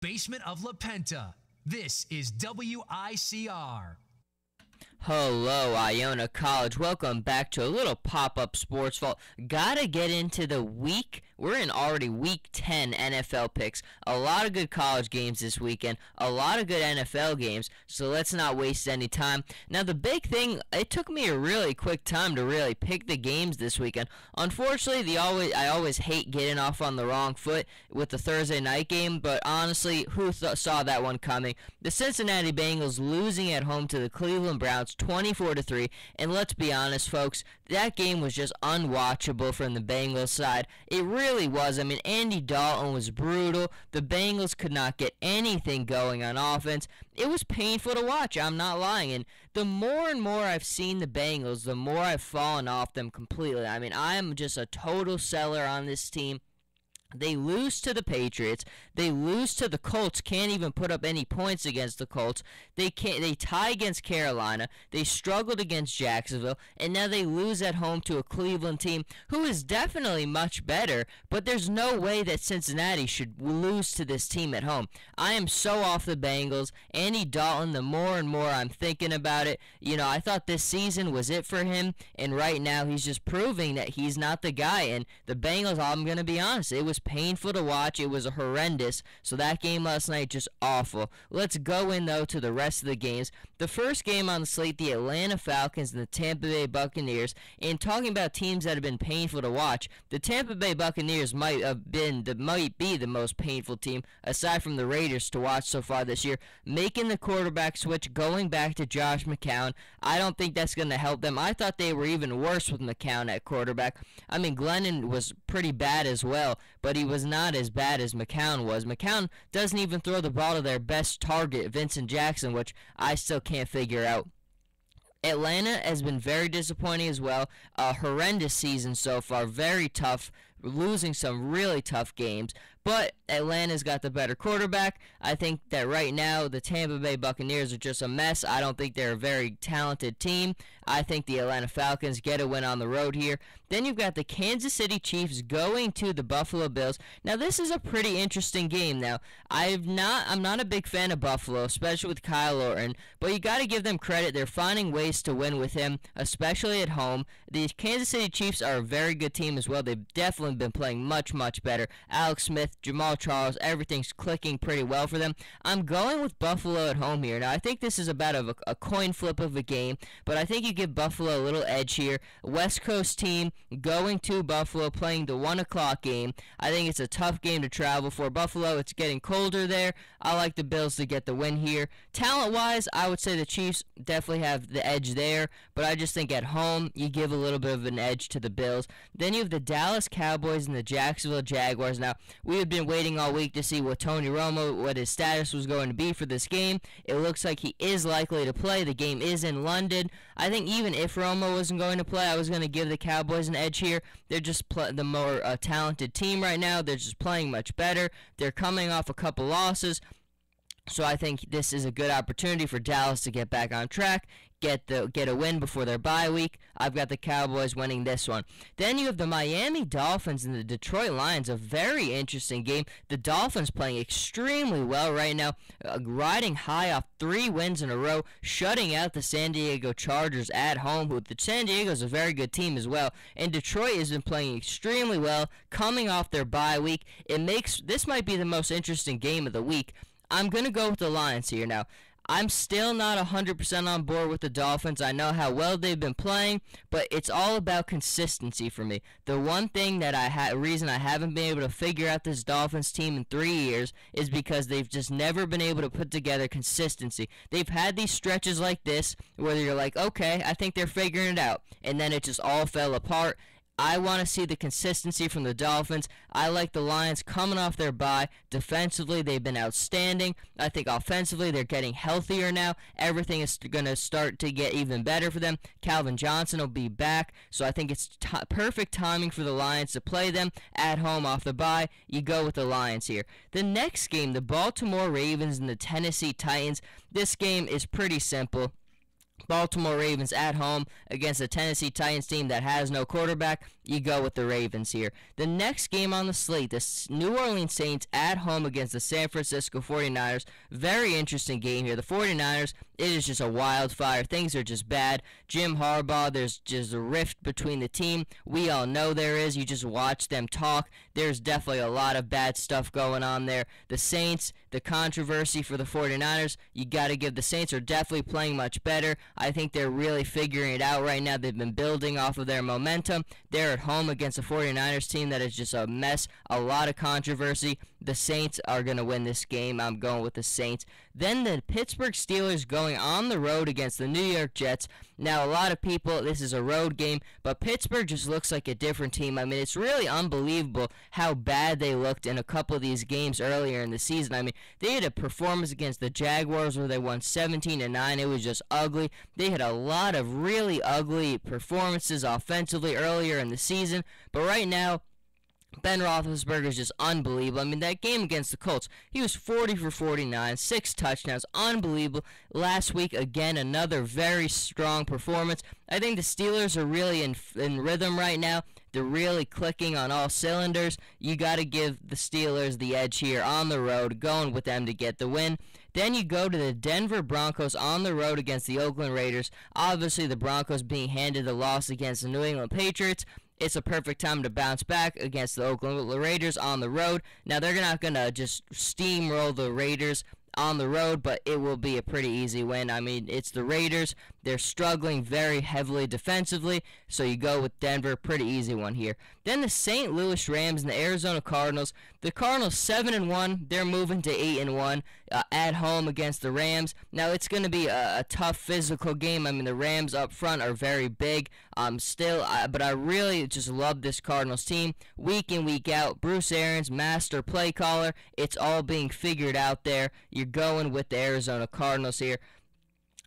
basement of La Penta. This is WICR. Hello, Iona College. Welcome back to a little pop-up sports vault. Gotta get into the week. We're in already week 10 NFL picks. A lot of good college games this weekend. A lot of good NFL games. So let's not waste any time. Now the big thing, it took me a really quick time to really pick the games this weekend. Unfortunately, I always hate getting off on the wrong foot with the Thursday night game. But honestly, who saw that one coming? The Cincinnati Bengals losing at home to the Cleveland Browns 24-3, and let's be honest, folks, that game was just unwatchable from the Bengals side. It really was. I mean, Andy Dalton was brutal. The Bengals could not get anything going on offense. It was painful to watch, I'm not lying, and the more and more I've seen the Bengals, the more I've fallen off them completely. I mean, I am just a total seller on this team. They lose to the Patriots. They lose to the Colts. Can't even put up any points against the Colts. They tie against Carolina. They struggled against Jacksonville, and now they lose at home to a Cleveland team who is definitely much better. But there's no way that Cincinnati should lose to this team at home. I am so off the Bengals. Andy Dalton. The more and more I'm thinking about it, I thought this season was it for him, and right now he's just proving that he's not the guy. And the Bengals, I'm gonna be honest, it was painful to watch. It was horrendous. So that game last night, just awful. Let's go in, though, to the rest of the games. The first game on the slate, the Atlanta Falcons and the Tampa Bay Buccaneers. And talking about teams that have been painful to watch, the Tampa Bay Buccaneers might be the most painful team, aside from the Raiders, to watch so far this year. Making the quarterback switch, going back to Josh McCown, I don't think that's going to help them. I thought they were even worse with McCown at quarterback. I mean, Glennon was pretty bad as well, but he was not as bad as McCown was. McCown doesn't even throw the ball to their best target, Vincent Jackson, which I still can't figure out. Atlanta has been very disappointing as well. A horrendous season so far. Very tough. Losing some really tough games. But Atlanta's got the better quarterback. I think that right now the Tampa Bay Buccaneers are just a mess. I don't think they're a very talented team. I think the Atlanta Falcons get a win on the road here. Then you've got the Kansas City Chiefs going to the Buffalo Bills. Now this is a pretty interesting game. Now I'm not a big fan of Buffalo, especially with Kyle Orton, but you got to give them credit. They're finding ways to win with him, especially at home. The Kansas City Chiefs are a very good team as well. They've definitely been playing much, much better. Alex Smith, Jamal Charles, everything's clicking pretty well for them. I'm going with Buffalo at home here. Now, I think this is about a coin flip of a game, but I think you give Buffalo a little edge here. West Coast team going to Buffalo, playing the 1 o'clock game. I think it's a tough game to travel for Buffalo. It's getting colder there. I like the Bills to get the win here. Talent-wise, I would say the Chiefs definitely have the edge there, but I just think at home, you give a little bit of an edge to the Bills. Then you have the Dallas Cowboys and the Jacksonville Jaguars. Now, we have been waiting all week to see what Tony Romo, what his status was going to be for this game. It looks like he is likely to play. The game is in London. I think even if Romo wasn't going to play, I was going to give the Cowboys an edge here. They're just the more talented team right now. They're just playing much better. They're coming off a couple losses. So I think this is a good opportunity for Dallas to get back on track, get a win before their bye week. I've got the Cowboys winning this one. Then you have the Miami Dolphins and the Detroit Lions, a very interesting game. The Dolphins playing extremely well right now, riding high off 3 wins in a row, shutting out the San Diego Chargers at home, who the San Diego is a very good team as well. And Detroit has been playing extremely well, coming off their bye week. This might be the most interesting game of the week. I'm going to go with the Lions here. Now, I'm still not 100% on board with the Dolphins. I know how well they've been playing, but it's all about consistency for me. The one thing that reason I haven't been able to figure out this Dolphins team in 3 years is because they've just never been able to put together consistency. They've had these stretches like this where you're like, okay, I think they're figuring it out, and then it just all fell apart. I want to see the consistency from the Dolphins. I like the Lions coming off their bye. Defensively, they've been outstanding. I think offensively, they're getting healthier now. Everything is going to start to get even better for them. Calvin Johnson will be back, so I think it's perfect timing for the Lions to play them at home off the bye. You go with the Lions here. The next game, the Baltimore Ravens and the Tennessee Titans. This game is pretty simple. Baltimore Ravens at home against the Tennessee Titans team that has no quarterback. you go with the Ravens here. The next game on the slate, the New Orleans Saints at home against the San Francisco 49ers. Very interesting game here. The 49ers, it is just a wildfire. Things are just bad. Jim Harbaugh, there's just a rift between the team. We all know there is. You just watch them talk. There's definitely a lot of bad stuff going on there. The Saints, the controversy for the 49ers, you got to give the Saints are definitely playing much better. I think they're really figuring it out right now. They've been building off of their momentum. They're at home against a 49ers team that is just a mess, a lot of controversy. The Saints are going to win this game. I'm going with the Saints. Then the Pittsburgh Steelers going on the road against the New York Jets. Now, a lot of people, this is a road game, but Pittsburgh just looks like a different team. I mean, it's really unbelievable how bad they looked in a couple of these games earlier in the season. I mean, they had a performance against the Jaguars where they won 17-9. It was just ugly. They had a lot of really ugly performances offensively earlier in the season, but right now, Ben Roethlisberger is just unbelievable. I mean, that game against the Colts, he was 40 for 49, 6 touchdowns, unbelievable. Last week, again, another very strong performance. I think the Steelers are really in rhythm right now. They're really clicking on all cylinders. You got to give the Steelers the edge here on the road, going with them to get the win. Then you go to the Denver Broncos on the road against the Oakland Raiders. Obviously, the Broncos being handed the loss against the New England Patriots. It's a perfect time to bounce back against the Oakland Raiders on the road. Now, they're not going to just steamroll the Raiders on the road, but it will be a pretty easy win. I mean, it's the Raiders. They're struggling very heavily defensively, so you go with Denver. Pretty easy one here. Then the St. Louis Rams and the Arizona Cardinals. The Cardinals 7-1. They're moving to 8-1 at home against the Rams. Now, it's going to be a tough physical game. I mean, the Rams up front are very big but I really just love this Cardinals team. Week in, week out, Bruce Arians, master play caller. It's all being figured out there. You're going with the Arizona Cardinals here.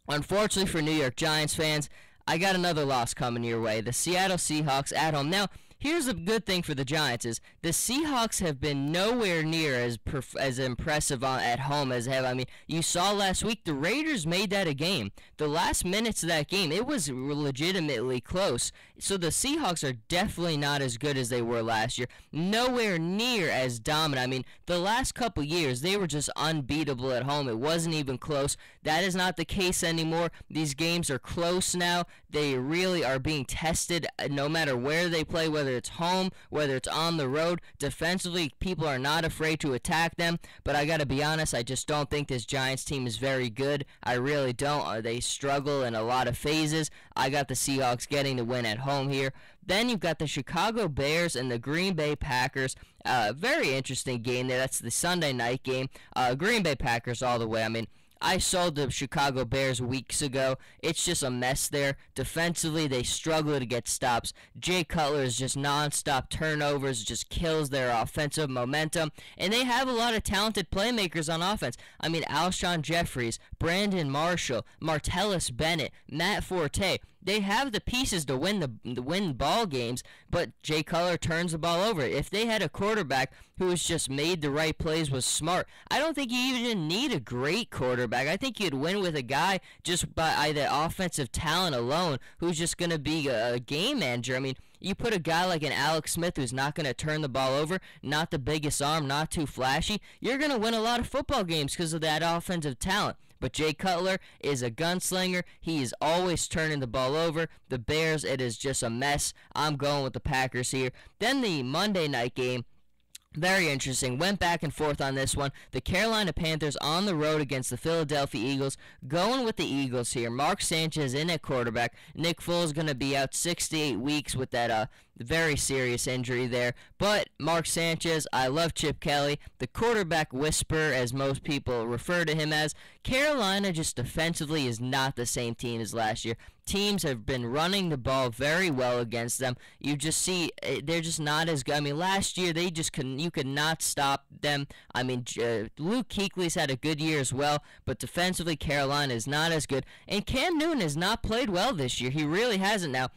Unfortunately for New York Giants fans, I got another loss coming your way. The Seattle Seahawks at home. Now, here's a good thing for the Giants is the Seahawks have been nowhere near as impressive at home as they have. I mean, you saw last week the Raiders made that a game. The last minutes of that game, it was legitimately close. So the Seahawks are definitely not as good as they were last year. Nowhere near as dominant. I mean, the last couple years, they were just unbeatable at home. It wasn't even close. That is not the case anymore. These games are close now. They really are being tested no matter where they play, whether it's home, whether it's on the road. Defensively, people are not afraid to attack them. But I got to be honest, I just don't think this Giants team is very good. I really don't. They struggle in a lot of phases. I got the Seahawks getting the win at home here. Then you've got the Chicago Bears and the Green Bay Packers. Very interesting game there. That's the Sunday night game. Green Bay Packers all the way. I mean, I sold the Chicago Bears weeks ago. It's just a mess there. Defensively, they struggle to get stops. Jay Cutler is just nonstop turnovers, just kills their offensive momentum. And they have a lot of talented playmakers on offense. I mean, Alshon Jeffries, Brandon Marshall, Martellus Bennett, Matt Forte. They have the pieces to win ball games, but Jay Cutler turns the ball over. If they had a quarterback who has just made the right plays, was smart, I don't think you even need a great quarterback. I think you'd win with a guy just by the offensive talent alone who's just going to be a game manager. I mean, you put a guy like an Alex Smith who's not going to turn the ball over, not the biggest arm, not too flashy, you're going to win a lot of football games because of that offensive talent. But Jay Cutler is a gunslinger. He is always turning the ball over. The Bears, it is just a mess. I'm going with the Packers here. Then the Monday night game. Very interesting. Went back and forth on this one. The Carolina Panthers on the road against the Philadelphia Eagles. Going with the Eagles here. Mark Sanchez in at quarterback. Nick Foles is going to be out 6 to 8 weeks with that very serious injury there. But Mark Sanchez, I love Chip Kelly. The quarterback whisperer, as most people refer to him as. Carolina just defensively is not the same team as last year. Teams have been running the ball very well against them. You just see they're just not as good. I mean, last year you could not stop them. I mean, Luke Kuechly's had a good year as well, but defensively Carolina is not as good. And Cam Newton has not played well this year. He really hasn't. Now,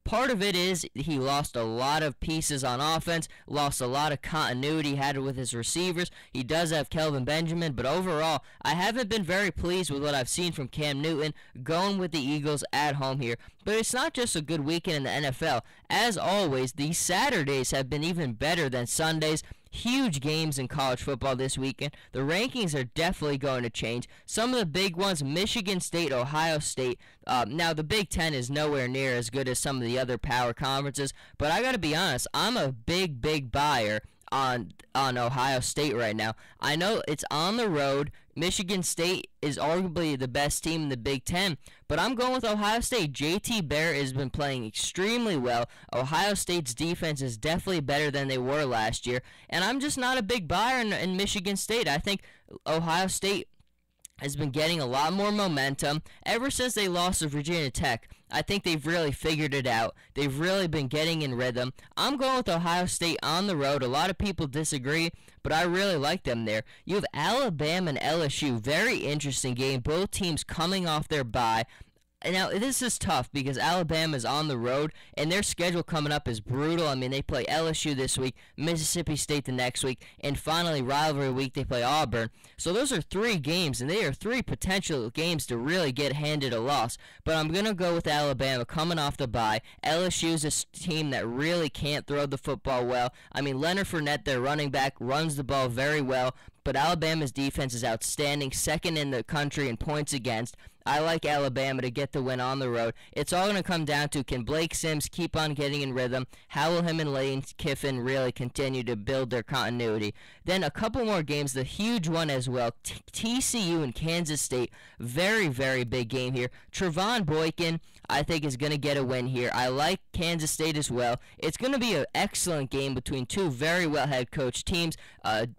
Part of it is he lost a lot of pieces on offense, lost a lot of continuity he had with his receivers. He does have Kelvin Benjamin, but overall, I haven't been very pleased with what I've seen from Cam Newton going with the Eagles at home here. But it's not just a good weekend in the NFL. As always, these Saturdays have been even better than Sundays. Huge games in college football this weekend. The rankings are definitely going to change. Some of the big ones, Michigan State, Ohio State. Now, the Big Ten is nowhere near as good as some of the other power conferences, but I got to be honest, I'm a big buyer on Ohio State right now. I know it's on the road. Michigan State is arguably the best team in the Big Ten, but I'm going with Ohio State. J.T. Barrett has been playing extremely well. Ohio State's defense is definitely better than they were last year, and I'm just not a big buyer in Michigan State. I think Ohio State has been getting a lot more momentum ever since they lost to Virginia Tech. I think they've really figured it out. They've really been getting in rhythm. I'm going with Ohio State on the road. A lot of people disagree, but I really like them there. You have Alabama and LSU. Very interesting game. Both teams coming off their bye. Now, this is tough because Alabama is on the road, and their schedule coming up is brutal. I mean, they play LSU this week, Mississippi State the next week, and finally, rivalry week, they play Auburn. So those are 3 games, and they are 3 potential games to really get handed a loss. But I'm going to go with Alabama coming off the bye. LSU is a team that really can't throw the football well. I mean, Leonard Fournette, their running back, runs the ball very well, but Alabama's defense is outstanding, second in the country in points against. I like Alabama to get the win on the road. It's all going to come down to, can Blake Sims keep on getting in rhythm? How will him and Lane Kiffin really continue to build their continuity? Then a couple more games, the huge one as well, TCU and Kansas State. Very big game here. Trevon Boykin, I think, is going to get a win here. I like Kansas State as well. It's going to be an excellent game between 2 very well head coach teams.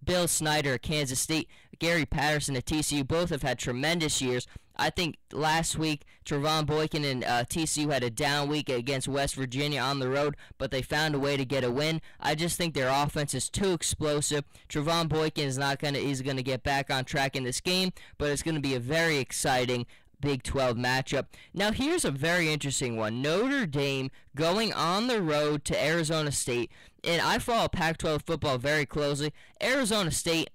Bill Snyder at Kansas State, Gary Patterson at TCU, both have had tremendous years. I think last week Trevon Boykin and TCU had a down week against West Virginia on the road, but they found a way to get a win. I just think their offense is too explosive. Trevon Boykin is he's going to get back on track in this game, but it's going to be a very exciting Big 12 matchup. Now here's a very interesting one. Notre Dame going on the road to Arizona State, and I follow Pac-12 football very closely. Arizona State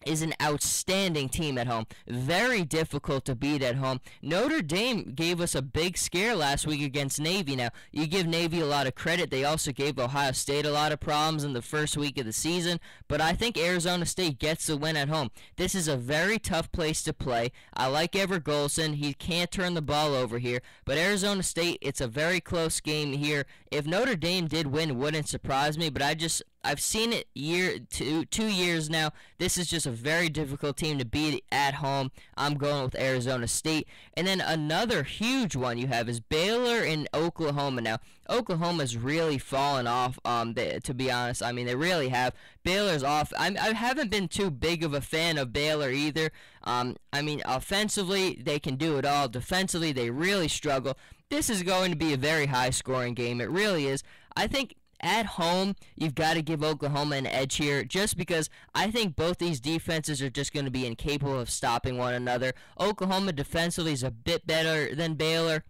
is an outstanding team at home. Very difficult to beat at home. Notre Dame gave us a big scare last week against Navy. Now, you give Navy a lot of credit. They also gave Ohio State a lot of problems in the first week of the season, but I think Arizona State gets the win at home. This is a very tough place to play. I like Everett Golson. He can't turn the ball over here, but Arizona State, it's a very close game here. If Notre Dame did win, it wouldn't surprise me, but I've seen it 2 years now. This is just a very difficult team to beat at home. I'm going with Arizona State. And then another huge one you have is Baylor and Oklahoma. Now, Oklahoma's really fallen off, to be honest. I mean, they really have. Baylor's off. I haven't been too big of a fan of Baylor either. I mean, offensively, they can do it all. Defensively, they really struggle. This is going to be a very high-scoring game. It really is. I think at home, you've got to give Oklahoma an edge here, just because I think both these defenses are just going to be incapable of stopping one another. Oklahoma defensively is a bit better than Baylor,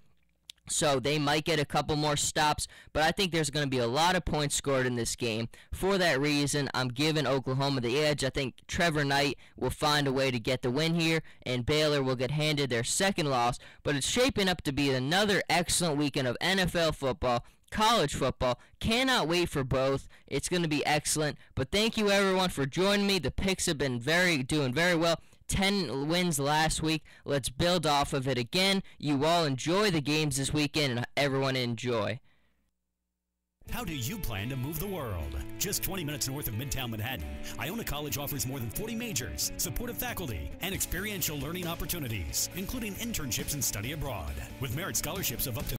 so they might get a couple more stops, but I think there's going to be a lot of points scored in this game. For that reason, I'm giving Oklahoma the edge. I think Trevor Knight will find a way to get the win here, and Baylor will get handed their second loss, but it's shaping up to be another excellent weekend of NFL football. College football. Cannot wait for both. It's going to be excellent. But thank you everyone for joining me. The picks have been doing very well. 10 wins last week. Let's build off of it again. You all enjoy the games this weekend, and everyone enjoy. How do you plan to move the world? Just 20 minutes north of Midtown Manhattan, Iona College offers more than 40 majors, supportive faculty, and experiential learning opportunities, including internships and study abroad. With merit scholarships of up to